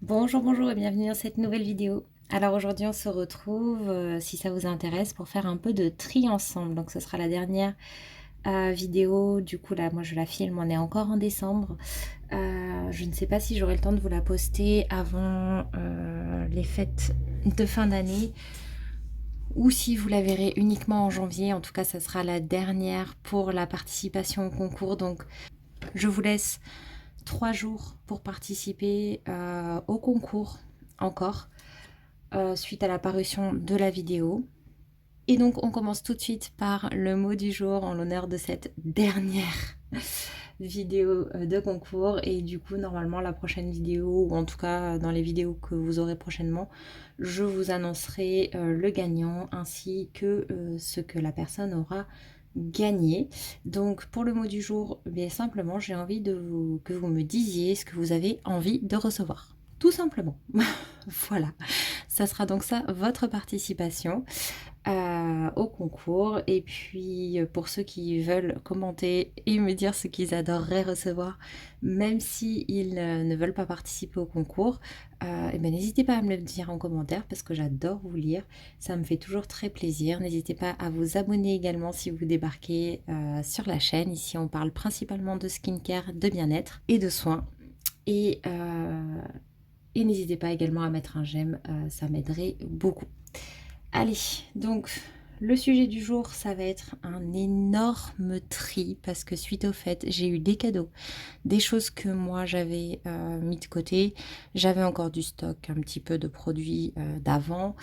Bonjour, bonjour et bienvenue dans cette nouvelle vidéo. Alors aujourd'hui on se retrouve, si ça vous intéresse, pour faire un peu de tri ensemble. Donc ce sera la dernière vidéo, du coup là moi je la filme, on est encore en décembre. Je ne sais pas si j'aurai le temps de vous la poster avant les fêtes de fin d'année ou si vous la verrez uniquement en janvier. En tout cas ça sera la dernière pour la participation au concours. Donc je vous laisse 3 jours pour participer au concours encore, suite à la parution de la vidéo. Et donc on commence tout de suite par le mot du jour en l'honneur de cette dernière vidéo de concours. Et du coup normalement la prochaine vidéo, ou en tout cas dans les vidéos que vous aurez prochainement, je vous annoncerai le gagnant ainsi que ce que la personne aura gagné. Donc pour le mot du jour, bien simplement j'ai envie que vous me disiez ce que vous avez envie de recevoir. Tout simplement. Voilà. Ça sera donc ça, votre participation au concours. Et puis pour ceux qui veulent commenter et me dire ce qu'ils adoreraient recevoir, même si ils ne veulent pas participer au concours, et ben, n'hésitez pas à me le dire en commentaire parce que j'adore vous lire. Ça me fait toujours très plaisir. N'hésitez pas à vous abonner également si vous débarquez sur la chaîne. Ici on parle principalement de skincare, de bien-être et de soins. Et, euh, et n'hésitez pas également à mettre un j'aime, ça m'aiderait beaucoup. Allez, donc le sujet du jour, ça va être un énorme tri parce que suite au fait, j'ai eu des cadeaux, des choses que moi j'avais mis de côté. J'avais encore du stock, un petit peu de produits d'avant,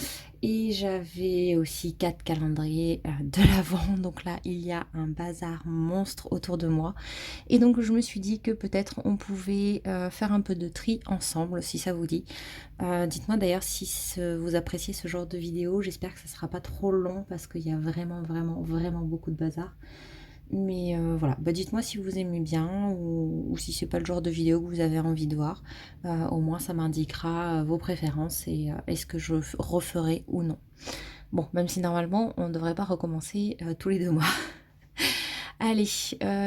et j'avais aussi 4 calendriers de l'avant. Donc là, il y a un bazar monstre autour de moi. Et donc je me suis dit que peut-être on pouvait faire un peu de tri ensemble, si ça vous dit. Dites-moi d'ailleurs si vous appréciez ce genre de vidéo. J'espère que ça sera pas trop long parce qu'il y a vraiment beaucoup de bazar. Mais voilà, bah, dites-moi si vous aimez bien ou si c'est pas le genre de vidéo que vous avez envie de voir. Au moins ça m'indiquera vos préférences et est-ce que je referai ou non. Bon, même si normalement on ne devrait pas recommencer tous les 2 mois. Allez,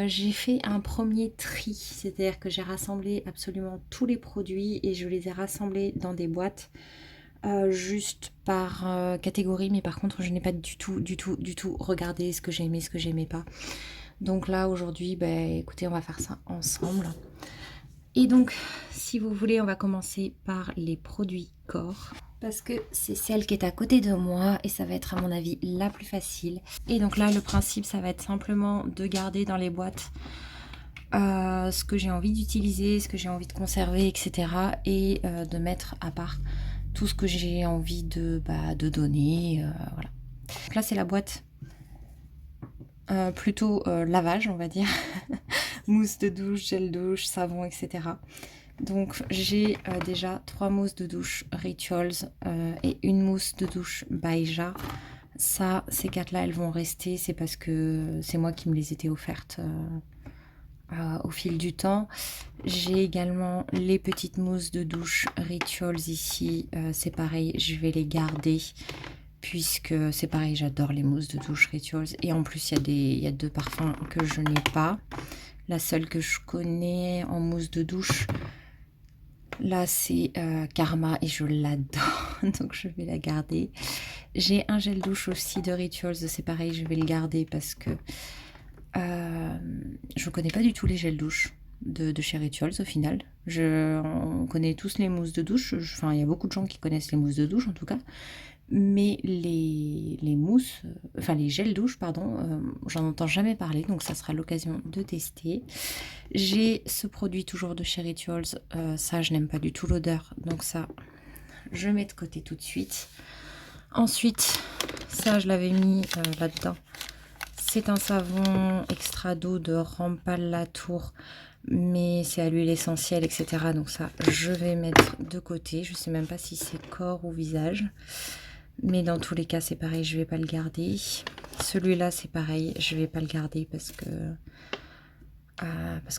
j'ai fait un premier tri, c'est-à-dire que j'ai rassemblé absolument tous les produits et je les ai rassemblés dans des boîtes juste par catégorie, mais par contre je n'ai pas du tout regardé ce que j'aimais, ce que j'aimais pas. Donc là aujourd'hui, bah, écoutez, on va faire ça ensemble. Et donc, si vous voulez, on va commencer par les produits corps parce que c'est celle qui est à côté de moi et ça va être à mon avis la plus facile. Et donc là, le principe, ça va être simplement de garder dans les boîtes ce que j'ai envie d'utiliser, ce que j'ai envie de conserver, etc. Et de mettre à part tout ce que j'ai envie de donner. Voilà. Donc là, c'est la boîte plutôt lavage, on va dire. Mousse de douche, gel douche, savon, etc. Donc j'ai déjà 3 mousses de douche Rituals et une mousse de douche Baeja. Ça, ces 4-là, elles vont rester. C'est parce que c'est moi qui me les étais offertes au fil du temps. J'ai également les petites mousses de douche Rituals ici. C'est pareil, je vais les garder puisque c'est pareil, j'adore les mousses de douche Rituals. Et en plus, il y a 2 parfums que je n'ai pas. La seule que je connais en mousse de douche, là, c'est Karma et je l'adore, donc je vais la garder. J'ai un gel douche aussi de Rituals, c'est pareil, je vais le garder parce que je ne connais pas du tout les gels douche de chez Rituals au final. On connaît tous les mousses de douche, enfin il y a beaucoup de gens qui connaissent les mousses de douche en tout cas, mais les mousses, enfin les gels douche, pardon, j'en entends jamais parler, donc ça sera l'occasion de tester. J'ai ce produit toujours de chez Rituals, ça je n'aime pas du tout l'odeur, donc ça je mets de côté tout de suite. Ensuite, ça je l'avais mis là-dedans. C'est un savon extra doux de Rampal Latour, mais c'est à l'huile essentielle, etc. Donc ça, je vais mettre de côté. Je sais même pas si c'est corps ou visage. Mais dans tous les cas, c'est pareil, je vais pas le garder. Celui-là, c'est pareil, je vais pas le garder parce que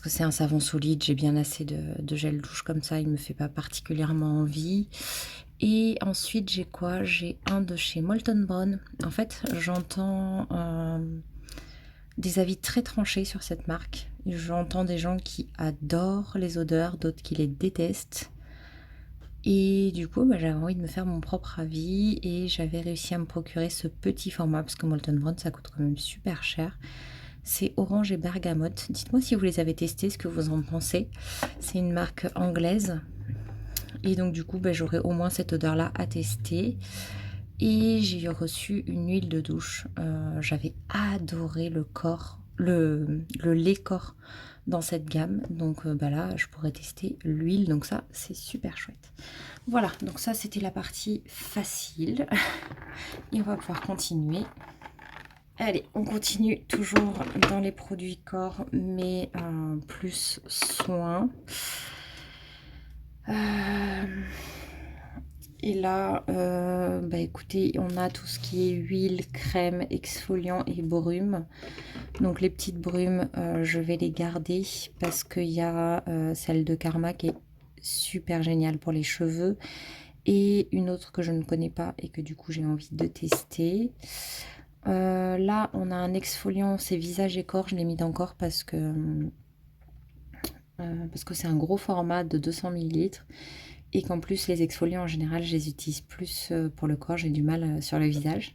c'est un savon solide. J'ai bien assez de gel douche comme ça, il me fait pas particulièrement envie. Et ensuite, j'ai quoi? J'ai un de chez Molton Brown. En fait, j'entends des avis très tranchés sur cette marque. J'entends des gens qui adorent les odeurs, d'autres qui les détestent. Et du coup, j'avais envie de me faire mon propre avis et j'avais réussi à me procurer ce petit format parce que Molton Brown, ça coûte quand même super cher. C'est orange et bergamote. Dites-moi si vous les avez testés, ce que vous en pensez. C'est une marque anglaise. Et donc du coup, j'aurai au moins cette odeur-là à tester. Et j'ai reçu une huile de douche. J'avais adoré le lait corps dans cette gamme. Donc là, je pourrais tester l'huile. Donc ça, c'est super chouette. Voilà, donc ça, c'était la partie facile. Et on va pouvoir continuer. Allez, on continue toujours dans les produits corps, mais plus soins. Et là, écoutez, on a tout ce qui est huile, crème, exfoliant et brume. Donc les petites brumes, je vais les garder parce qu'il y a celle de Karma qui est super géniale pour les cheveux. Et une autre que je ne connais pas et que du coup j'ai envie de tester. Là, on a un exfoliant, c'est visage et corps. Je l'ai mis dans corps parce que c'est un gros format de 200 ml. Et qu'en plus, les exfoliants, en général, je les utilise plus pour le corps. J'ai du mal sur le visage,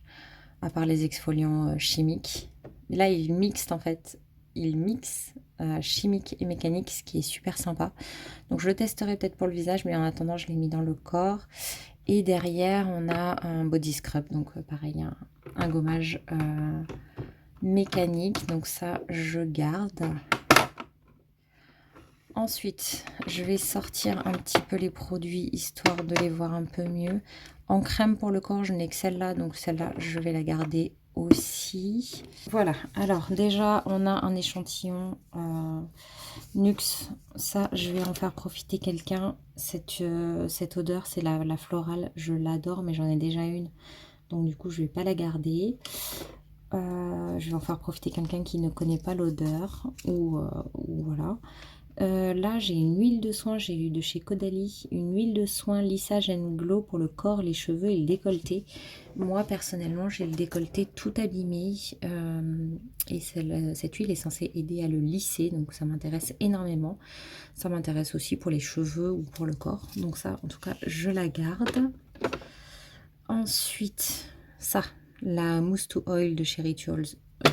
à part les exfoliants chimiques. Mais là, ils mixent, en fait. Ils mixent chimique et mécanique, ce qui est super sympa. Donc, je le testerai peut-être pour le visage, mais en attendant, je l'ai mis dans le corps. Et derrière, on a un body scrub. Donc, pareil, un gommage mécanique. Donc, ça, je garde. Ensuite, je vais sortir un petit peu les produits, histoire de les voir un peu mieux. En crème pour le corps, je n'ai que celle-là, donc celle-là, je vais la garder aussi. Voilà, alors déjà, on a un échantillon Nuxe. Ça, je vais en faire profiter quelqu'un. Cette odeur, c'est la florale. Je l'adore, mais j'en ai déjà une. Donc du coup, je ne vais pas la garder. Je vais en faire profiter quelqu'un qui ne connaît pas l'odeur. Ou voilà. Là, j'ai une huile de soin, j'ai eu de chez Caudalie, une huile de soin lissage and glow pour le corps, les cheveux et le décolleté. Moi, personnellement, j'ai le décolleté tout abîmé et cette huile est censée aider à le lisser, donc ça m'intéresse énormément. Ça m'intéresse aussi pour les cheveux ou pour le corps, donc ça, en tout cas, je la garde. Ensuite, ça, la mousse to oil de chez Rituals,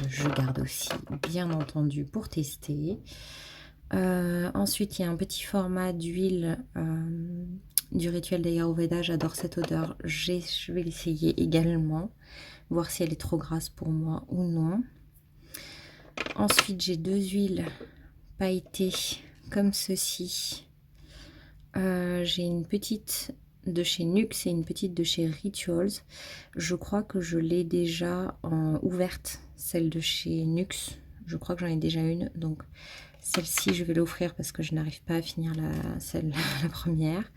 je garde aussi, bien entendu, pour tester. Ensuite, il y a un petit format d'huile du rituel d'Ayurveda. J'adore cette odeur. Je vais l'essayer également, voir si elle est trop grasse pour moi ou non. Ensuite, j'ai deux huiles pailletées comme ceci. J'ai une petite de chez Nuxe et une petite de chez Rituals. Je crois que je l'ai déjà ouverte, celle de chez Nuxe. Je crois que j'en ai déjà une, donc celle-ci, je vais l'offrir parce que je n'arrive pas à finir la première.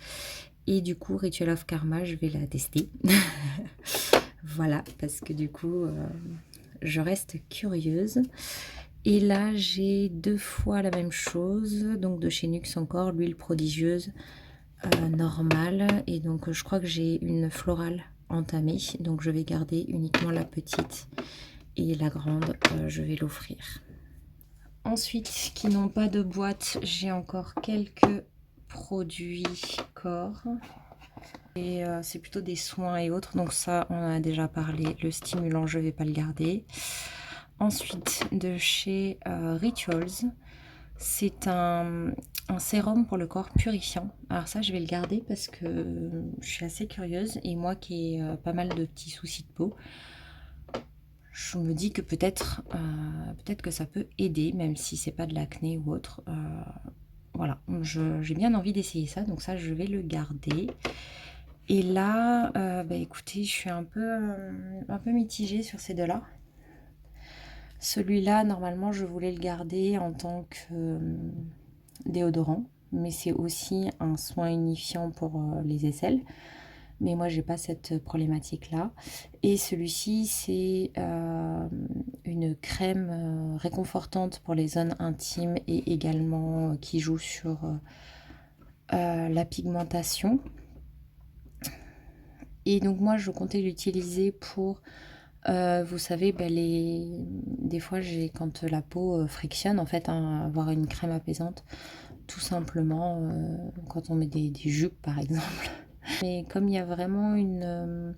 Et du coup, Ritual of Karma, je vais la tester. Voilà, parce que du coup, je reste curieuse. Et là, j'ai deux fois la même chose. Donc, de chez Nuxe encore, l'huile prodigieuse normale. Et donc, je crois que j'ai une florale entamée. Donc, je vais garder uniquement la petite. Et la grande, je vais l'offrir. Ensuite, qui n'ont pas de boîte, j'ai encore quelques produits corps. Et c'est plutôt des soins et autres. Donc ça, on en a déjà parlé. Le stimulant, je ne vais pas le garder. Ensuite, de chez Rituals, c'est un sérum pour le corps purifiant. Alors ça, je vais le garder parce que je suis assez curieuse. Et moi qui ai pas mal de petits soucis de peau, je me dis que peut-être que ça peut aider, même si c'est pas de l'acné ou autre. Voilà, j'ai bien envie d'essayer ça, donc ça, je vais le garder. Et là, écoutez, je suis un peu mitigée sur ces deux-là. Celui-là, normalement, je voulais le garder en tant que déodorant, mais c'est aussi un soin unifiant pour les aisselles. Mais moi, j'ai pas cette problématique-là. Et celui-ci, c'est une crème réconfortante pour les zones intimes et également qui joue sur la pigmentation. Et donc moi, je comptais l'utiliser pour, vous savez, des fois, quand la peau frictionne, en fait, avoir une crème apaisante, tout simplement, quand on met des jupes, par exemple. Mais comme il y a vraiment une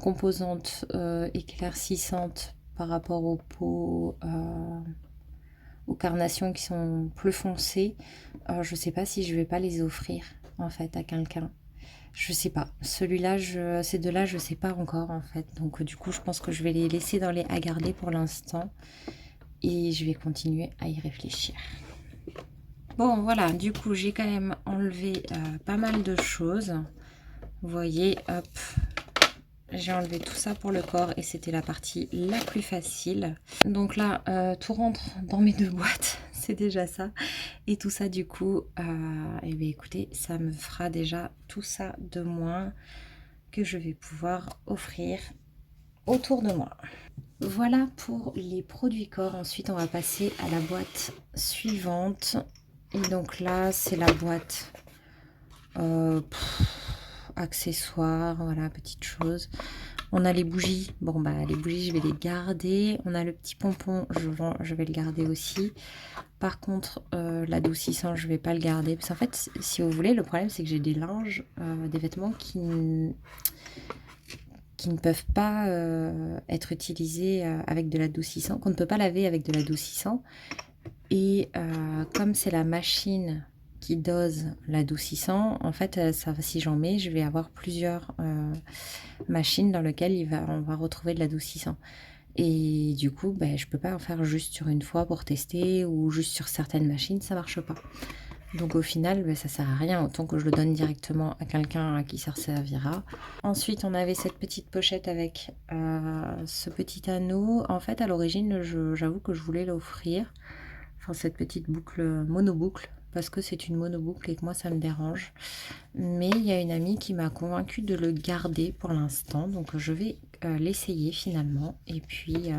composante éclaircissante par rapport aux peaux, aux carnations qui sont plus foncées, je sais pas si je vais pas les offrir en fait à quelqu'un. Je sais pas. Celui-là, ces deux-là, je sais pas encore en fait. Donc du coup, je pense que je vais les laisser dans les à garder pour l'instant et je vais continuer à y réfléchir. Bon, voilà. Du coup, j'ai quand même enlevé pas mal de choses. Vous voyez, hop, j'ai enlevé tout ça pour le corps et c'était la partie la plus facile. Donc là, tout rentre dans mes deux boîtes, c'est déjà ça. Et tout ça, du coup, eh bien, écoutez, ça me fera déjà tout ça de moins que je vais pouvoir offrir autour de moi. Voilà pour les produits corps. Ensuite, on va passer à la boîte suivante. Et donc là, c'est la boîte accessoires, voilà, petite chose. On a les bougies. Bon, bah, les bougies, je vais les garder. On a le petit pompon, je vais le garder aussi. Par contre, l'adoucissant, je vais pas le garder. Parce qu'en fait, si vous voulez, le problème, c'est que j'ai des linges, des vêtements qui ne peuvent pas être utilisés avec de l'adoucissant, qu'on ne peut pas laver avec de l'adoucissant. Et comme c'est la machine qui dose l'adoucissant, en fait, ça, si j'en mets, je vais avoir plusieurs machines dans lesquelles on va retrouver de l'adoucissant. Et du coup, ben, je peux pas en faire juste sur une fois pour tester ou juste sur certaines machines, ça marche pas. Donc au final, ben, ça sert à rien, autant que je le donne directement à quelqu'un à qui ça servira. Ensuite, on avait cette petite pochette avec ce petit anneau. En fait, à l'origine, j'avoue que je voulais l'offrir. Enfin, cette petite boucle, monoboucle, parce que c'est une monoboucle et que moi, ça me dérange. Mais il y a une amie qui m'a convaincue de le garder pour l'instant. Donc je vais l'essayer finalement. Et puis...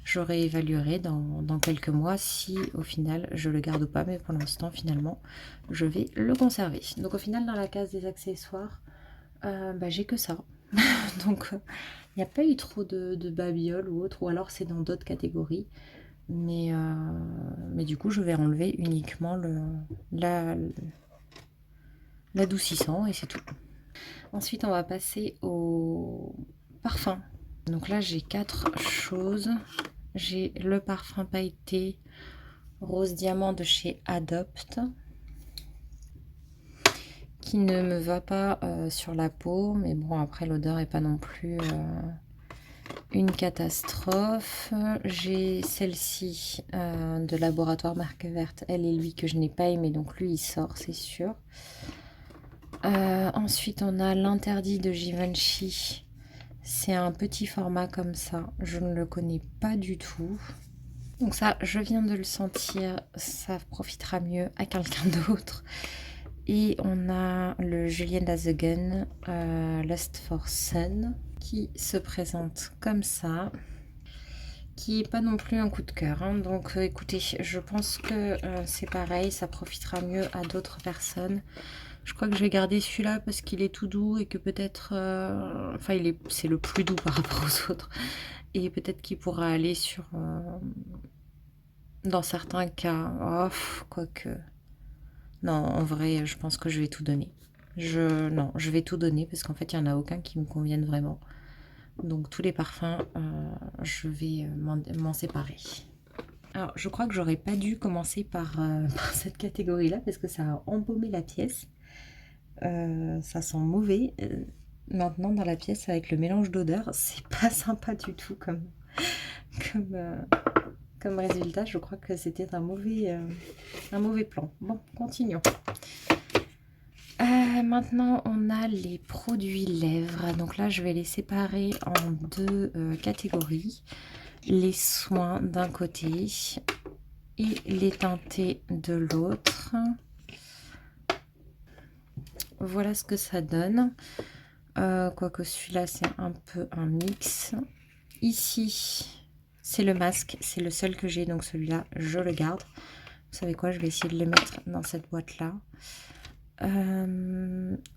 je réévaluerai dans quelques mois si au final je le garde ou pas, mais pour l'instant finalement je vais le conserver. Donc au final dans la case des accessoires, bah, j'ai que ça. Donc il n'y a pas eu trop de babioles ou autre, ou alors c'est dans d'autres catégories. Mais du coup je vais enlever uniquement l'adoucissant et c'est tout. Ensuite on va passer au parfum. Donc là j'ai 4 choses. J'ai le parfum pailleté rose diamant de chez Adopt qui ne me va pas sur la peau, mais bon après l'odeur est pas non plus une catastrophe. J'ai celle-ci de laboratoire marque verte, elle et lui, que je n'ai pas aimé, donc lui il sort c'est sûr. Ensuite on a l'interdit de Givenchy. C'est un petit format comme ça, je ne le connais pas du tout. Donc ça, je viens de le sentir, ça profitera mieux à quelqu'un d'autre. Et on a le Julien Lazegun Lust for Sun qui se présente comme ça, qui est pas non plus un coup de cœur. Hein. Donc écoutez, je pense que c'est pareil, ça profitera mieux à d'autres personnes. Je crois que je vais garder celui-là parce qu'il est tout doux et que peut-être... enfin, c'est le plus doux par rapport aux autres. Et peut-être qu'il pourra aller sur... dans certains cas... Oh, quoique... Non, en vrai, je pense que je vais tout donner. Non, je vais tout donner parce qu'en fait, il n'y en a aucun qui me convienne vraiment. Donc, tous les parfums, je vais m'en séparer. Alors, je crois que j'aurais pas dû commencer par cette catégorie-là parce que ça a embaumé la pièce. Ça sent mauvais. Maintenant, dans la pièce, avec le mélange d'odeurs, c'est pas sympa du tout comme résultat. Je crois que c'était un mauvais plan. Bon, continuons. Maintenant, on a les produits lèvres. Donc là, je vais les séparer en deux catégories. Les soins d'un côté et les teintés de l'autre. Voilà ce que ça donne. Quoique celui-là, c'est un peu un mix. Ici, c'est le masque. C'est le seul que j'ai, donc celui-là, je le garde. Vous savez quoi, je vais essayer de le mettre dans cette boîte-là.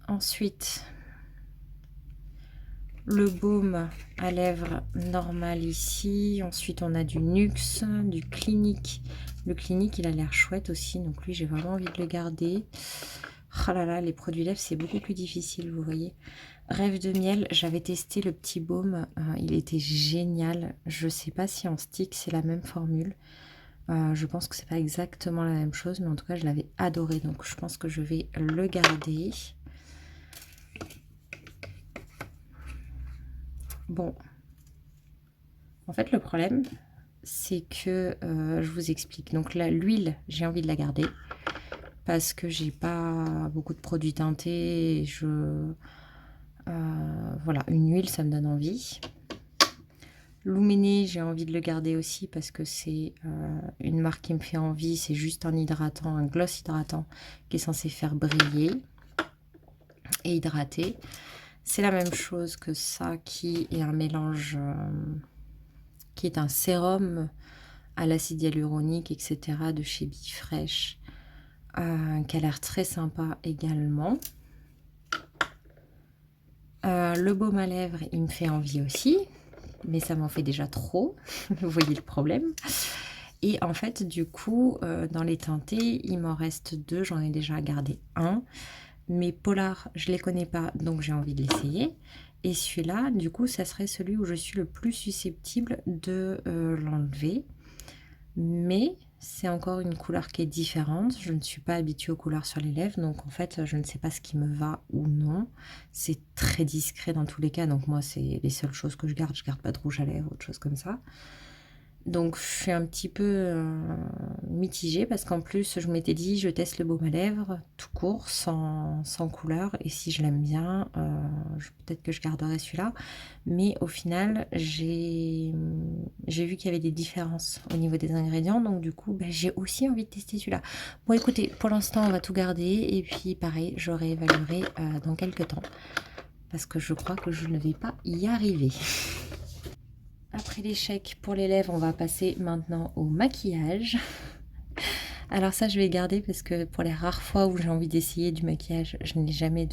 Ensuite, Le baume à lèvres normal ici. Ensuite, on a du Nuxe, du Clinique. Le Clinique, il a l'air chouette aussi. Donc lui, j'ai vraiment envie de le garder. Oh là là, les produits lèvres, c'est beaucoup plus difficile, vous voyez. Rêve de miel, j'avais testé le petit baume. Il était génial. Je sais pas si en stick, c'est la même formule. Je pense que c'est pas exactement la même chose. Mais en tout cas, je l'avais adoré. Donc, je pense que je vais le garder. Bon, en fait, le problème, c'est que je vous explique. Donc là, l'huile, j'ai envie de la garder parce que j'ai pas beaucoup de produits teintés. Voilà, une huile, ça me donne envie. Luminé, j'ai envie de le garder aussi parce que c'est une marque qui me fait envie. C'est juste un hydratant, un gloss hydratant qui est censé faire briller et hydrater. C'est la même chose que ça qui est un mélange, qui est un sérum à l'acide hyaluronique, etc. de chez Bifresh, qui a l'air très sympa également. Le baume à lèvres, il me fait envie aussi, mais ça m'en fait déjà trop. Vous voyez le problème. Et en fait, du coup, dans les teintés, il m'en reste 2. J'en ai déjà gardé un. Mais Polar, je ne les connais pas, donc j'ai envie de l'essayer. Et celui-là, du coup, ça serait celui où je suis le plus susceptible de l'enlever. Mais c'est encore une couleur qui est différente. Je ne suis pas habituée aux couleurs sur les lèvres, donc en fait, je ne sais pas ce qui me va ou non. C'est très discret dans tous les cas, donc moi, c'est les seules choses que je garde. Je garde pas de rouge à lèvres, autre chose comme ça. Donc je suis un petit peu mitigée parce qu'en plus je m'étais dit je teste le baume à lèvres tout court, sans couleur, et si je l'aime bien, peut-être que je garderai celui-là. Mais au final j'ai vu qu'il y avait des différences au niveau des ingrédients, donc du coup j'ai aussi envie de tester celui-là. Bon écoutez, pour l'instant on va tout garder et puis pareil je réévaluerai dans quelques temps parce que je crois que je ne vais pas y arriver. Après l'échec pour les lèvres, on va passer maintenant au maquillage. Alors ça, je vais garder parce que pour les rares fois où j'ai envie d'essayer du maquillage, je n'ai jamais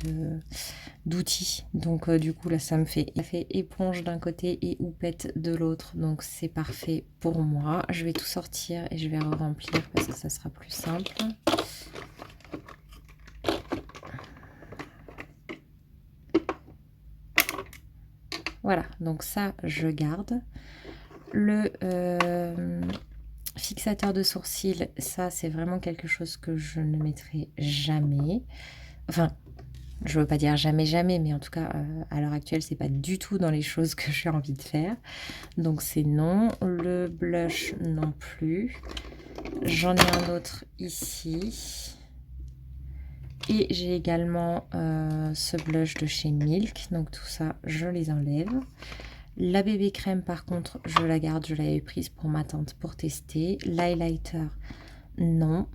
d'outils. Donc du coup, là, ça me fait éponge d'un côté et houppette de l'autre. Donc c'est parfait pour moi. Je vais tout sortir et je vais re-remplir parce que ça sera plus simple. Voilà, donc ça, je garde. Le fixateur de sourcils, ça c'est vraiment quelque chose que je ne mettrai jamais. Enfin, je veux pas dire jamais jamais, mais en tout cas à l'heure actuelle c'est pas du tout dans les choses que j'ai envie de faire. Donc c'est non. Le blush non plus. J'en ai un autre ici. Et j'ai également ce blush de chez Milk. Donc tout ça, je les enlève. La bébé crème, par contre, je la garde. Je l'avais prise pour ma tante pour tester. L'highlighter, non.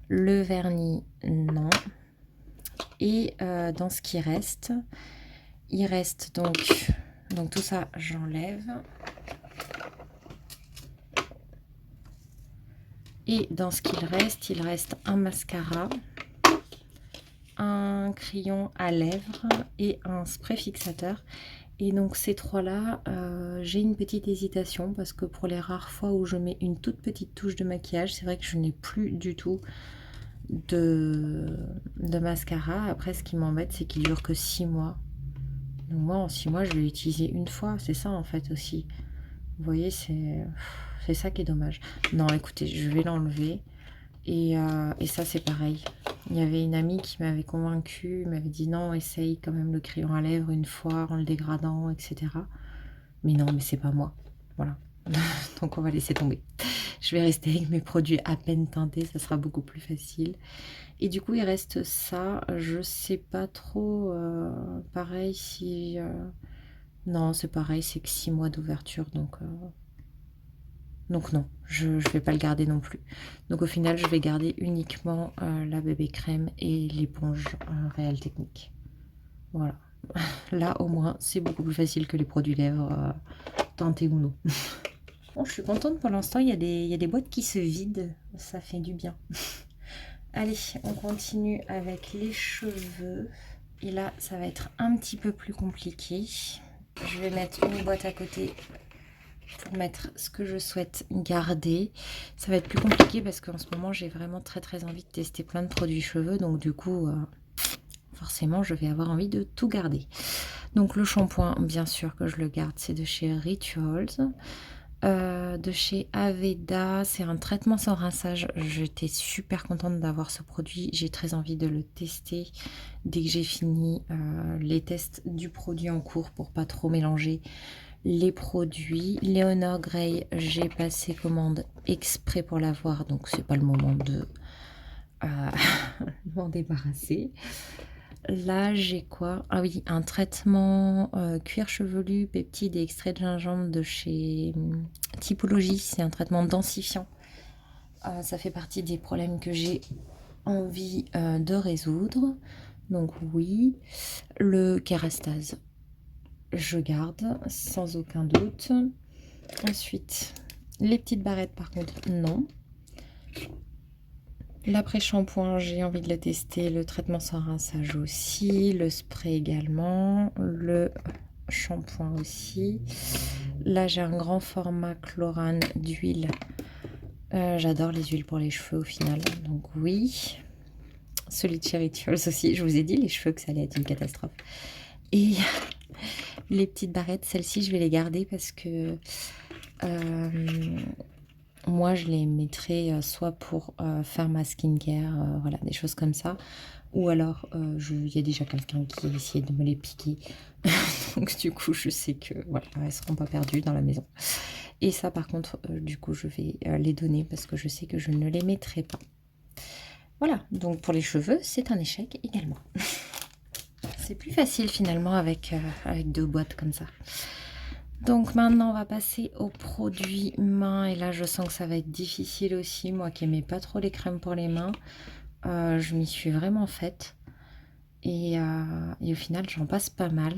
Le vernis, non. Et dans ce qui reste, il reste donc tout ça, j'enlève. Et dans ce qu'il reste, il reste un mascara, un crayon à lèvres et un spray fixateur. Et donc ces trois-là, j'ai une petite hésitation parce que pour les rares fois où je mets une toute petite touche de maquillage, c'est vrai que je n'ai plus du tout de mascara. Après, ce qui m'embête, c'est qu'il dure que 6 mois. Donc moi, en 6 mois, je l'ai utilisé une fois. C'est ça, en fait, aussi. Vous voyez, c'est ça qui est dommage. Non, écoutez, je vais l'enlever. Et ça, c'est pareil. Il y avait une amie qui m'avait convaincue, m'avait dit non, essaye quand même le crayon à lèvres une fois en le dégradant, etc. Mais non, mais c'est pas moi. Voilà. Donc on va laisser tomber. Je vais rester avec mes produits à peine teintés, ça sera beaucoup plus facile. Et du coup, il reste ça. Je sais pas trop. Pareil, si. Non, c'est pareil, c'est que 6 mois d'ouverture, donc non, je ne vais pas le garder non plus. Donc au final, je vais garder uniquement la bébé crème et l'éponge Réal Technique. Voilà. Là, au moins, c'est beaucoup plus facile que les produits lèvres, teintés ou non. Bon, je suis contente pour l'instant, il y a des boîtes qui se vident. Ça fait du bien. Allez, on continue avec les cheveux. Et là, ça va être un petit peu plus compliqué. je vais mettre une boîte à côté pour mettre ce que je souhaite garder. Ça va être plus compliqué parce qu'en ce moment, j'ai vraiment très envie de tester plein de produits cheveux. Donc du coup, forcément, je vais avoir envie de tout garder. Donc le shampoing, bien sûr que je le garde, c'est de chez Rituals. De chez Aveda, c'est un traitement sans rinçage. J'étais super contente d'avoir ce produit. J'ai très envie de le tester dès que j'ai fini les tests du produit en cours pour pas trop mélanger les produits. Léonore Grey, j'ai passé commande exprès pour l'avoir, donc c'est pas le moment de m'en débarrasser. Là, j'ai quoi? Ah oui, un traitement cuir chevelu, peptides et extrait de gingembre de chez Typologie. C'est un traitement densifiant. Ça fait partie des problèmes que j'ai envie de résoudre. Donc oui, le Kerastase, je garde sans aucun doute. Ensuite, les petites barrettes, par contre, non. L'après-shampoing, j'ai envie de le tester. Le traitement sans rinçage aussi. Le spray également. Le shampoing aussi. Là, j'ai un grand format Chlorane d'huile. J'adore les huiles pour les cheveux au final. Donc oui. Celui de chez Rituals aussi. Je vous ai dit, les cheveux, que ça allait être une catastrophe. Et les petites barrettes, celles-ci, je vais les garder parce que... moi, je les mettrais soit pour faire ma skincare, voilà, des choses comme ça. Ou alors, il y a déjà quelqu'un qui essayait de me les piquer. Donc, du coup, je sais que voilà, elles ne seront pas perdues dans la maison. Et ça, par contre, du coup, je vais les donner parce que je sais que je ne les mettrai pas. Voilà, donc pour les cheveux, c'est un échec également. C'est plus facile finalement avec 2 boîtes comme ça. Donc maintenant, on va passer aux produits mains. Et là, je sens que ça va être difficile aussi. Moi qui n'aimais pas trop les crèmes pour les mains, je m'y suis vraiment faite. Et au final, j'en passe pas mal.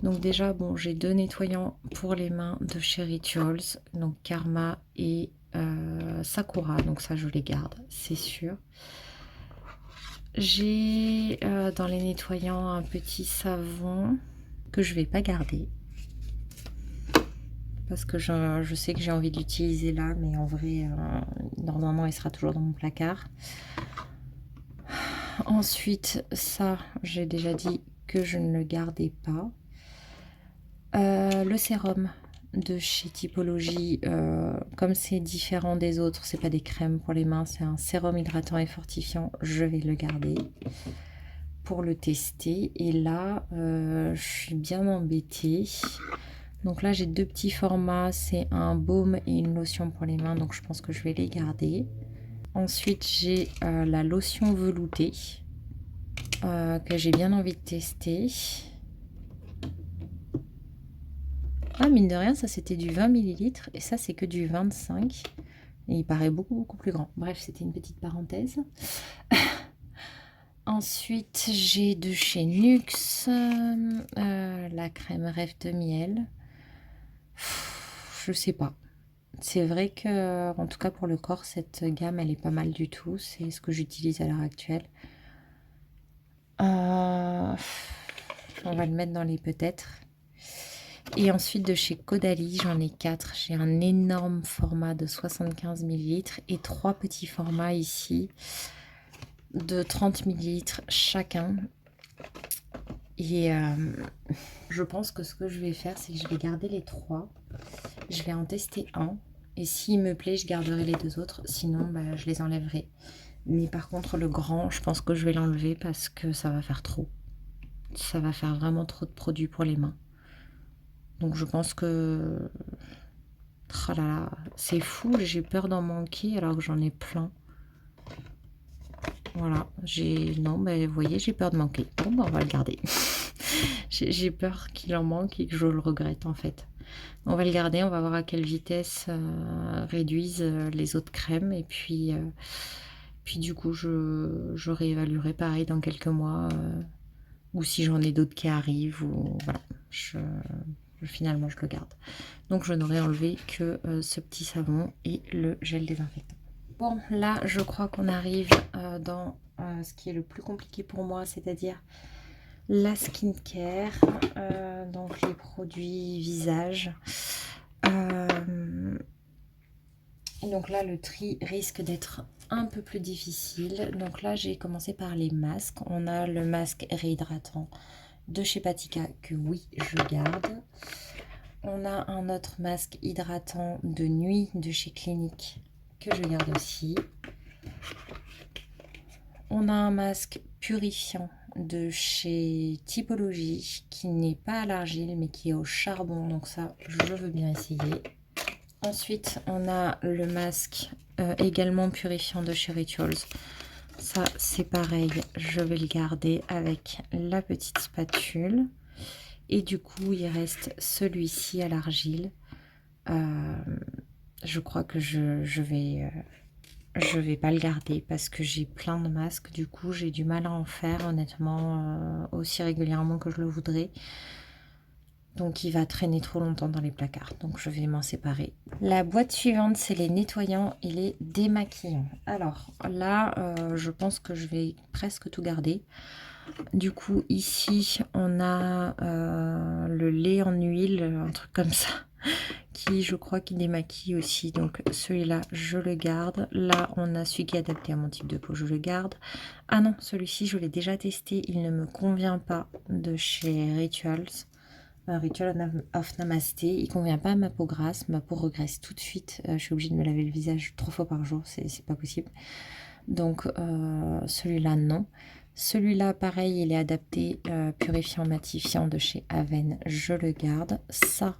Donc déjà, bon, j'ai 2 nettoyants pour les mains de chez Rituals. Donc Karma et Sakura. Donc ça, je les garde, c'est sûr. J'ai dans les nettoyants un petit savon que je vais pas garder. Parce que je sais que j'ai envie de l'utiliser là, mais en vrai, normalement, il sera toujours dans mon placard. Ensuite, ça, j'ai déjà dit que je ne le gardais pas. Le sérum de chez Typologie, comme c'est différent des autres, c'est pas des crèmes pour les mains, c'est un sérum hydratant et fortifiant, je vais le garder pour le tester. Et là, je suis bien embêtée. Donc là, j'ai 2 petits formats. C'est un baume et une lotion pour les mains. Donc je pense que je vais les garder. Ensuite, j'ai la lotion veloutée que j'ai bien envie de tester. Ah, mine de rien, ça c'était du 20 ml. Et ça, c'est que du 25. Et il paraît beaucoup plus grand. Bref, c'était une petite parenthèse. Ensuite, j'ai de chez Nuxe la crème Rêve de miel. Je sais pas. C'est vrai que, en tout cas pour le corps, cette gamme, elle est pas mal du tout. C'est ce que j'utilise à l'heure actuelle. On va le mettre dans les peut-être. Et ensuite, de chez Caudalie, j'en ai 4. J'ai un énorme format de 75 ml et 3 petits formats ici de 30 ml chacun. Et je pense que ce que je vais faire, c'est que je vais garder les 3. Je vais en tester un. Et s'il me plaît, je garderai les 2 autres. Sinon, bah, je les enlèverai. Mais par contre, le grand, je pense que je vais l'enlever parce que ça va faire trop. Ça va faire vraiment trop de produits pour les mains. Donc je pense que... Oh là là, c'est fou, j'ai peur d'en manquer alors que j'en ai plein. Voilà, non, mais vous voyez, j'ai peur de manquer. Bon, bah, on va le garder. J'ai peur qu'il en manque et que je le regrette en fait. On va le garder, on va voir à quelle vitesse réduisent les autres crèmes. Et puis du coup, je réévaluerai pareil dans quelques mois. Ou si j'en ai d'autres qui arrivent. Ou voilà, finalement, je le garde. Donc, je n'aurai enlevé que ce petit savon et le gel désinfectant. Bon, là, je crois qu'on arrive dans ce qui est le plus compliqué pour moi, c'est-à-dire la skincare, donc les produits visage. Donc là, le tri risque d'être un peu plus difficile. Donc là, j'ai commencé par les masques. On a le masque réhydratant de chez Patika que oui, je garde. On a un autre masque hydratant de nuit de chez Clinique que je garde aussi. On a un masque purifiant de chez Typologie qui n'est pas à l'argile mais qui est au charbon. Donc ça, je veux bien essayer. Ensuite, on a le masque également purifiant de chez Rituals. Ça, c'est pareil, je vais le garder avec la petite spatule. Et du coup, il reste celui-ci à l'argile. Je crois que je vais pas le garder parce que j'ai plein de masques. Du coup, j'ai du mal à en faire, honnêtement, aussi régulièrement que je le voudrais. Donc il va traîner trop longtemps dans les placards, donc je vais m'en séparer. La boîte suivante, c'est les nettoyants et les démaquillants. Alors là, je pense que je vais presque tout garder. Du coup, ici, on a le lait en huile, un truc comme ça, qui, je crois, qui démaquille aussi. Donc celui-là, je le garde. Là, on a celui qui est adapté à mon type de peau, je le garde. Ah non, celui-ci, je l'ai déjà testé, il ne me convient pas, de chez Rituals. Ritual of Namasté, il convient pas à ma peau grasse, ma peau regraisse tout de suite, je suis obligée de me laver le visage 3 fois par jour, c'est pas possible. Donc celui-là non. Celui-là pareil, il est adapté purifiant matifiant de chez Aven, je le garde. Ça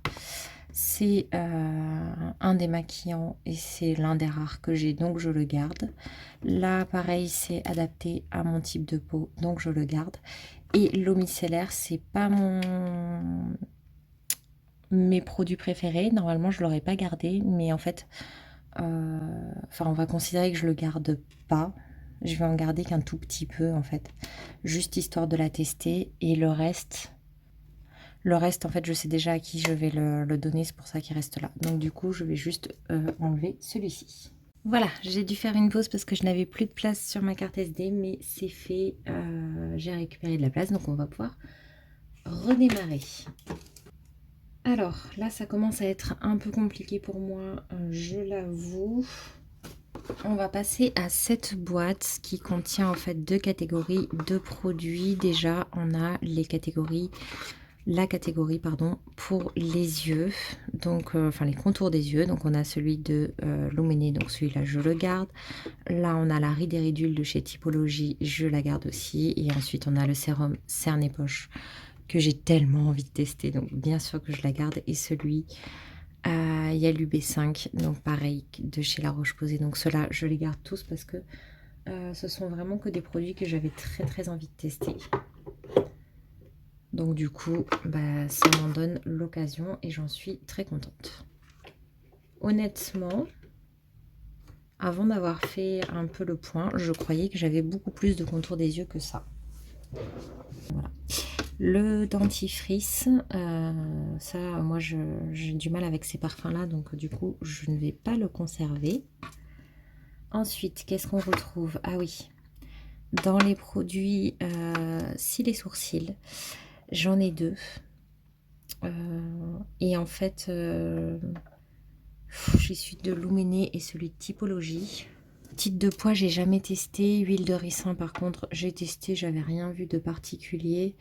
c'est un démaquillant et c'est l'un des rares que j'ai, donc je le garde. Là pareil, c'est adapté à mon type de peau, donc je le garde. Et l'eau micellaire, c'est pas mes produits préférés. Normalement, je l'aurais pas gardé, mais en fait, enfin, on va considérer que je le garde pas. Je vais en garder qu'un tout petit peu, en fait, juste histoire de la tester. Et le reste, en fait, je sais déjà à qui je vais le donner, c'est pour ça qu'il reste là. Donc du coup, je vais juste enlever celui-ci. Voilà, j'ai dû faire une pause parce que je n'avais plus de place sur ma carte SD, mais c'est fait. J'ai récupéré de la place, donc on va pouvoir redémarrer. Alors là, ça commence à être un peu compliqué pour moi, je l'avoue. On va passer à cette boîte qui contient en fait deux catégories de produits. Déjà, on a la catégorie pardon, pour les yeux, donc enfin les contours des yeux. Donc on a celui de Luméné, donc celui-là je le garde. Là on a la ride et ridule de chez Typologie, je la garde aussi. Et ensuite on a le sérum Cerne et Poche que j'ai tellement envie de tester, donc bien sûr que je la garde. Et celui, il y a l'UB5, donc pareil de chez La Roche-Posay. Donc ceux-là je les garde tous parce que ce sont vraiment que des produits que j'avais très envie de tester. Donc du coup, bah, ça m'en donne l'occasion et j'en suis très contente. Honnêtement, avant d'avoir fait un peu le point, je croyais que j'avais beaucoup plus de contours des yeux que ça. Voilà. Le dentifrice, ça, moi, j'ai du mal avec ces parfums-là, donc du coup, je ne vais pas le conserver. Ensuite, qu'est-ce qu'on retrouve? Ah oui, dans les produits cils et sourcils, j'en ai deux. Et en fait, j'ai celui de Luméné et celui de Typologie. Titre de poids, j'ai jamais testé. Huile de ricin, par contre, j'ai testé, j'avais rien vu de particulier.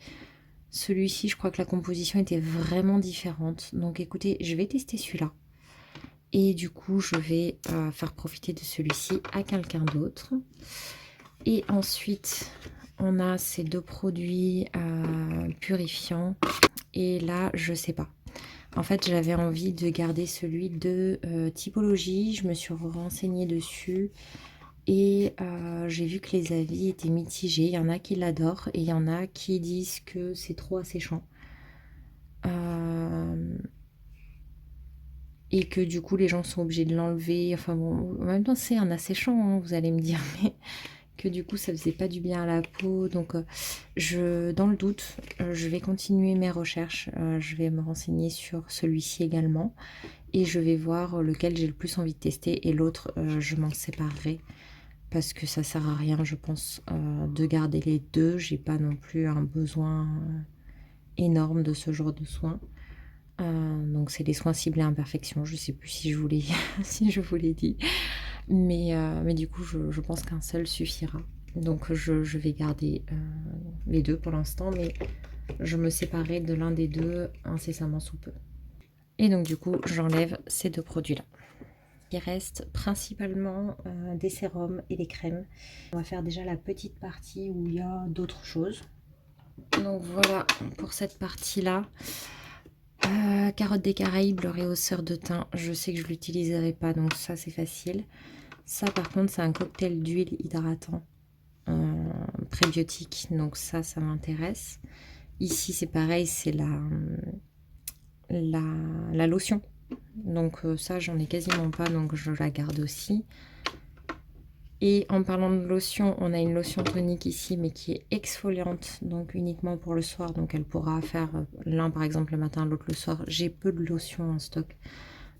Celui-ci, je crois que la composition était vraiment différente. Donc écoutez, je vais tester celui-là. Et du coup, je vais faire profiter de celui-ci à quelqu'un d'autre. Et ensuite, on a ces deux produits purifiants. Et là, je sais pas. En fait, j'avais envie de garder celui de Typologie. Je me suis renseignée dessus. Et j'ai vu que les avis étaient mitigés. Il y en a qui l'adorent et il y en a qui disent que c'est trop asséchant. Et que du coup les gens sont obligés de l'enlever. Enfin bon, en même temps c'est un asséchant, hein, vous allez me dire, mais que du coup ça faisait pas du bien à la peau. Donc dans le doute, je vais continuer mes recherches. Je vais me renseigner sur celui-ci également. Et je vais voir lequel j'ai le plus envie de tester. Et l'autre, je m'en séparerai. parce que ça sert à rien, je pense, de garder les deux. J'ai pas non plus un besoin énorme de ce genre de soins. Donc c'est des soins ciblés imperfection. Je sais plus si je vous l'ai si je vous l'ai dit, mais du coup je pense qu'un seul suffira. Donc je vais garder les deux pour l'instant, mais je me séparerai de l'un des deux incessamment sous peu. Et donc du coup j'enlève ces deux produits là. Il reste principalement des sérums et des crèmes. On va faire déjà la petite partie où il y a d'autres choses. Donc voilà pour cette partie là. Carotte des Caraïbes, le réhausseur de teint, je sais que je l'utiliserai pas, donc ça c'est facile. Ça par contre c'est un cocktail d'huile hydratant prébiotique, donc ça m'intéresse. Ici c'est pareil, c'est la lotion, donc ça j'en ai quasiment pas, donc je la garde aussi. Et en parlant de lotion, on a une lotion tonique ici, mais qui est exfoliante, donc uniquement pour le soir. Donc elle pourra faire l'un par exemple le matin, l'autre le soir. J'ai peu de lotions en stock,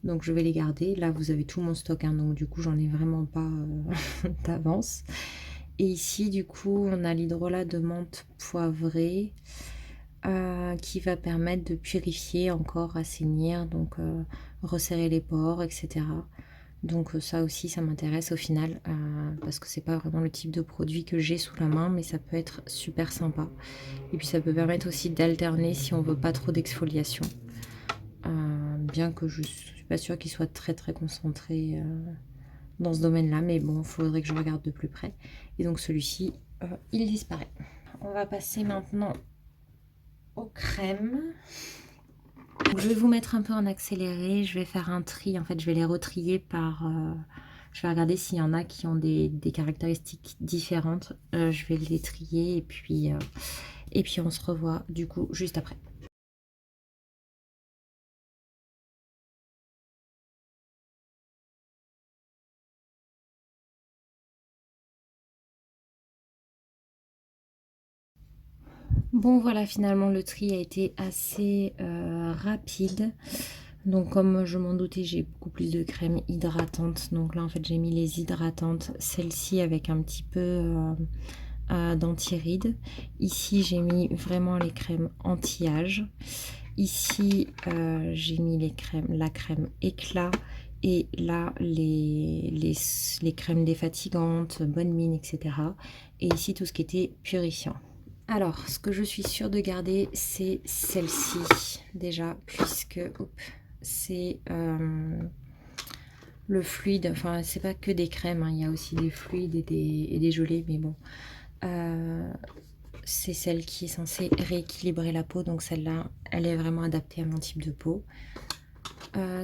donc je vais les garder. Là, vous avez tout mon stock, hein, donc du coup, j'en ai vraiment pas d'avance. Et ici, du coup, on a l'hydrolat de menthe poivrée qui va permettre de purifier encore, assainir, donc resserrer les pores, etc. Donc ça aussi ça m'intéresse au final parce que c'est pas vraiment le type de produit que j'ai sous la main, mais ça peut être super sympa. Et puis ça peut permettre aussi d'alterner si on veut pas trop d'exfoliation. Bien que je suis pas sûre qu'il soit très concentré dans ce domaine-là, mais bon, il faudrait que je regarde de plus près. Et donc celui-ci, il disparaît. On va passer maintenant aux crèmes. Donc, je vais vous mettre un peu en accéléré, je vais faire un tri, en fait je vais les retrier par... je vais regarder s'il y en a qui ont des caractéristiques différentes, je vais les trier et puis on se revoit du coup juste après. Bon voilà, finalement le tri a été assez rapide. Donc comme je m'en doutais, j'ai beaucoup plus de crèmes hydratantes. Donc là en fait j'ai mis les hydratantes, celle-ci avec un petit peu d'anti-rides. Ici j'ai mis vraiment les crèmes anti-âge. Ici j'ai mis la crème éclat. Et là, les crèmes défatigantes, bonne mine, etc. Et ici, tout ce qui était purifiant. Alors, ce que je suis sûre de garder, c'est celle-ci, déjà, puisque c'est le fluide. Enfin, c'est pas que des crèmes, hein, il y a aussi des fluides et des gelées, mais bon. C'est celle qui est censée rééquilibrer la peau, donc celle-là, elle est vraiment adaptée à mon type de peau.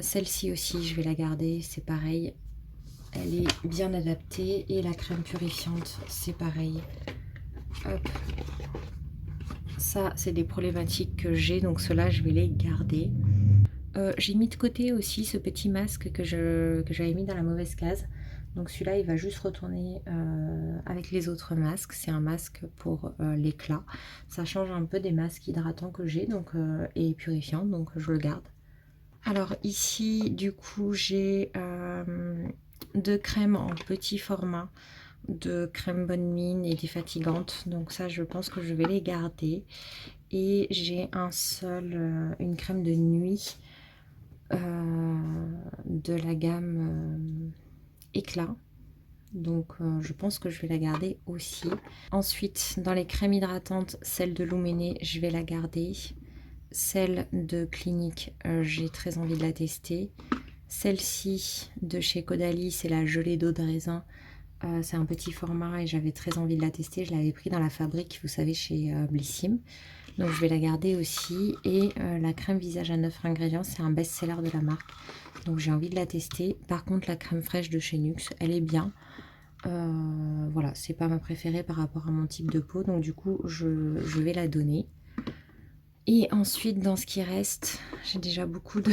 Celle-ci aussi, je vais la garder, c'est pareil. Elle est bien adaptée. Et la crème purifiante, c'est pareil. Hop. Ça, c'est des problématiques que j'ai, donc ceux-là, je vais les garder. J'ai mis de côté aussi ce petit masque que j'avais mis dans la mauvaise case. Donc celui-là, il va juste retourner avec les autres masques. C'est un masque pour l'éclat. Ça change un peu des masques hydratants que j'ai et purifiants, donc je le garde. Alors ici, du coup, j'ai deux crèmes en petit format, de crème bonne mine et défatigante. Donc ça, je pense que je vais les garder. Et j'ai une crème de nuit de la gamme éclat. Donc je pense que je vais la garder aussi. Ensuite, dans les crèmes hydratantes, celle de Luméné, je vais la garder. Celle de Clinique, j'ai très envie de la tester. Celle-ci de chez Caudalie, c'est la gelée d'eau de raisin. C'est un petit format et j'avais très envie de la tester. Je l'avais pris dans la fabrique, vous savez, chez Blissim. Donc je vais la garder aussi. Et la crème visage à 9 ingrédients, c'est un best-seller de la marque. Donc j'ai envie de la tester. Par contre, la crème fraîche de chez Nuxe, elle est bien. Voilà, c'est pas ma préférée par rapport à mon type de peau. Donc du coup, je vais la donner. Et ensuite, dans ce qui reste, j'ai déjà beaucoup de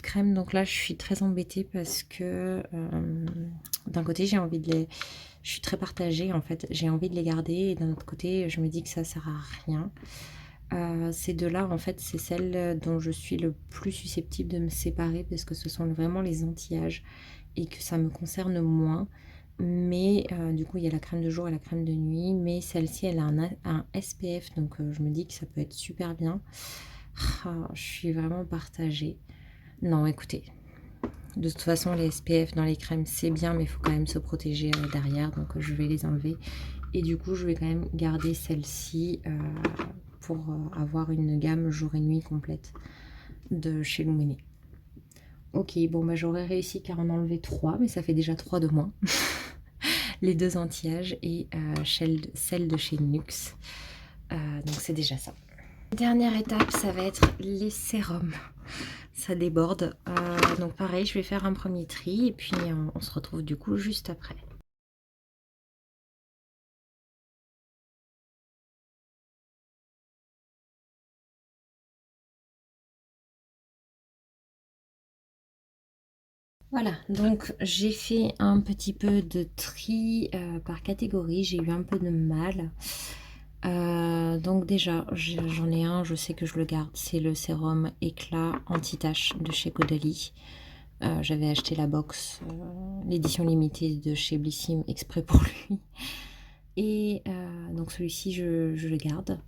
crème. Donc là, je suis très embêtée parce que d'un côté, j'ai envie de les... Je suis très partagée en fait. J'ai envie de les garder et d'un autre côté, je me dis que ça sert à rien. Ces deux-là, en fait, c'est celles dont je suis le plus susceptible de me séparer parce que ce sont vraiment les anti-âges et que ça me concerne moins. mais du coup il y a la crème de jour et la crème de nuit, mais celle-ci elle a un SPF, donc je me dis que ça peut être super bien. Ah, je suis vraiment partagée. Non, écoutez, de toute façon les SPF dans les crèmes c'est bien, mais il faut quand même se protéger derrière, donc je vais les enlever. Et du coup je vais quand même garder celle-ci pour avoir une gamme jour et nuit complète de chez Luminé. Ok, bon bah j'aurais réussi car on a enlevé 3, mais ça fait déjà 3 de moins. Les 2 anti-âge et celle de chez Nuxe. Donc c'est déjà ça. Dernière étape, ça va être les sérums. Ça déborde. Donc pareil, je vais faire un premier tri et puis on se retrouve du coup juste après. Voilà, donc j'ai fait un petit peu de tri par catégorie, j'ai eu un peu de mal. Donc déjà, j'en ai un, je sais que je le garde, c'est le sérum éclat anti-tache de chez Caudalie. J'avais acheté la box, l'édition limitée de chez Blissim exprès pour lui. Et donc celui-ci, je le garde.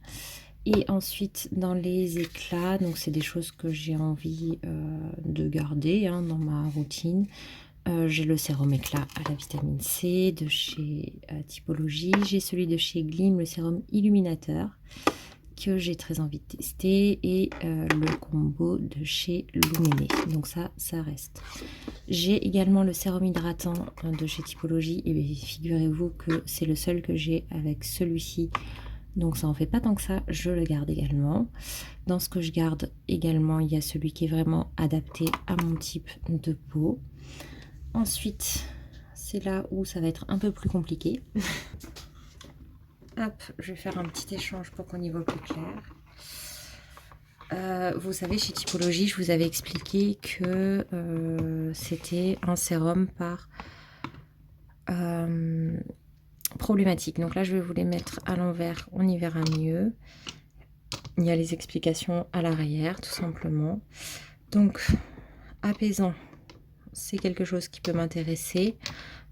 Et ensuite, dans les éclats, donc c'est des choses que j'ai envie de garder hein, dans ma routine. J'ai le sérum éclat à la vitamine C de chez Typologie. J'ai celui de chez Glim, le sérum illuminateur, que j'ai très envie de tester. Et le combo de chez Luminé. Donc ça reste. J'ai également le sérum hydratant de chez Typologie. Et bien, figurez-vous que c'est le seul que j'ai avec celui-ci. Donc ça en fait pas tant que ça, je le garde également. Dans ce que je garde également, il y a celui qui est vraiment adapté à mon type de peau. Ensuite, c'est là où ça va être un peu plus compliqué. Hop, je vais faire un petit échange pour qu'on y voit plus clair. Vous savez, chez Typologie, je vous avais expliqué que c'était un sérum par problématique. Donc là, je vais vous les mettre à l'envers, on y verra mieux. Il y a les explications à l'arrière, tout simplement. Donc, apaisant, c'est quelque chose qui peut m'intéresser.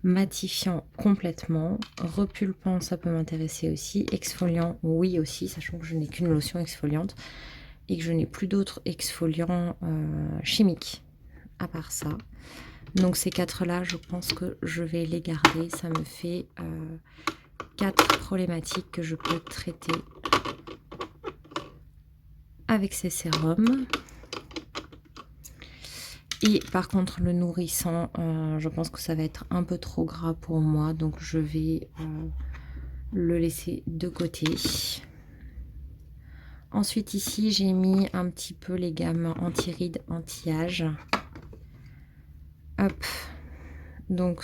Matifiant, complètement. Repulpant, ça peut m'intéresser aussi. Exfoliant, oui aussi, sachant que je n'ai qu'une lotion exfoliante et que je n'ai plus d'autres exfoliants chimiques à part ça. Donc ces 4-là, je pense que je vais les garder. Ça me fait 4 problématiques que je peux traiter avec ces sérums. Et par contre, le nourrissant, je pense que ça va être un peu trop gras pour moi. Donc je vais le laisser de côté. Ensuite, ici, j'ai mis un petit peu les gammes anti-rides, anti-âge. Hop. Donc,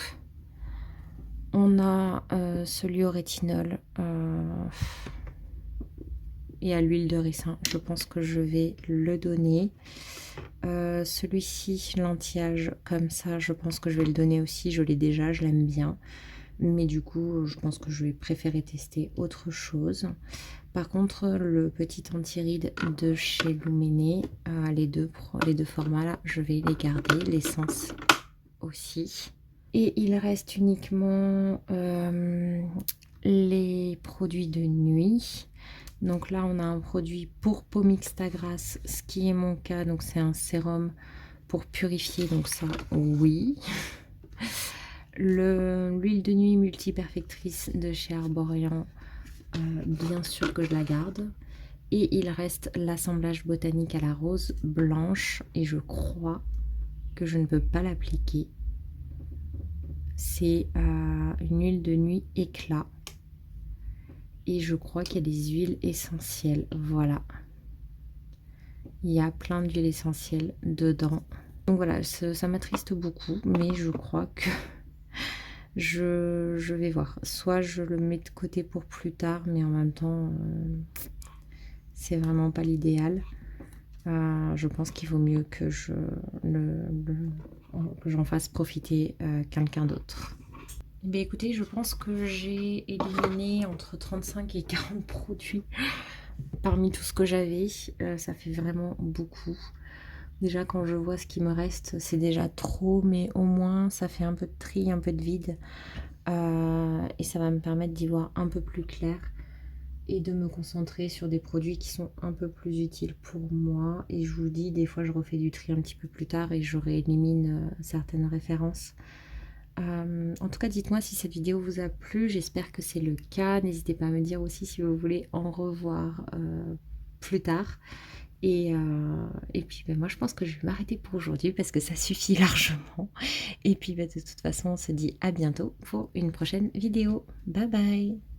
on a celui au rétinol et à l'huile de ricin. Je pense que je vais le donner. Celui-ci, l'anti-âge, comme ça, je pense que je vais le donner aussi. Je l'ai déjà, je l'aime bien. Mais du coup, je pense que je vais préférer tester autre chose. Par contre, le petit anti-ride de chez Luminé, les deux formats là, je vais les garder. L'essence aussi. Et il reste uniquement les produits de nuit. Donc là, on a un produit pour peau mixte à grasse, ce qui est mon cas. Donc c'est un sérum pour purifier. Donc ça, oui. L'huile de nuit multi-perfectrice de chez Arborian, bien sûr que je la garde. Et il reste l'assemblage botanique à la rose blanche. Et je crois que je ne peux pas l'appliquer. C'est une huile de nuit éclat. Et je crois qu'il y a des huiles essentielles. Voilà. Il y a plein d'huiles essentielles dedans. Donc voilà, ça m'attriste beaucoup. Mais je crois que je vais voir. Soit je le mets de côté pour plus tard. Mais en même temps, c'est vraiment pas l'idéal. Je pense qu'il vaut mieux que j'en fasse profiter quelqu'un d'autre. Ben écoutez, je pense que j'ai éliminé entre 35 et 40 produits parmi tout ce que j'avais. Ça fait vraiment beaucoup. Déjà, quand je vois ce qui me reste, c'est déjà trop, mais au moins, ça fait un peu de tri, un peu de vide. et ça va me permettre d'y voir un peu plus clair et de me concentrer sur des produits qui sont un peu plus utiles pour moi. Et je vous dis, des fois je refais du tri un petit peu plus tard et je réélimine certaines références. En tout cas, dites-moi si cette vidéo vous a plu, j'espère que c'est le cas. N'hésitez pas à me dire aussi si vous voulez en revoir plus tard. Et puis ben, moi je pense que je vais m'arrêter pour aujourd'hui parce que ça suffit largement. Et puis ben, de toute façon on se dit à bientôt pour une prochaine vidéo. Bye bye!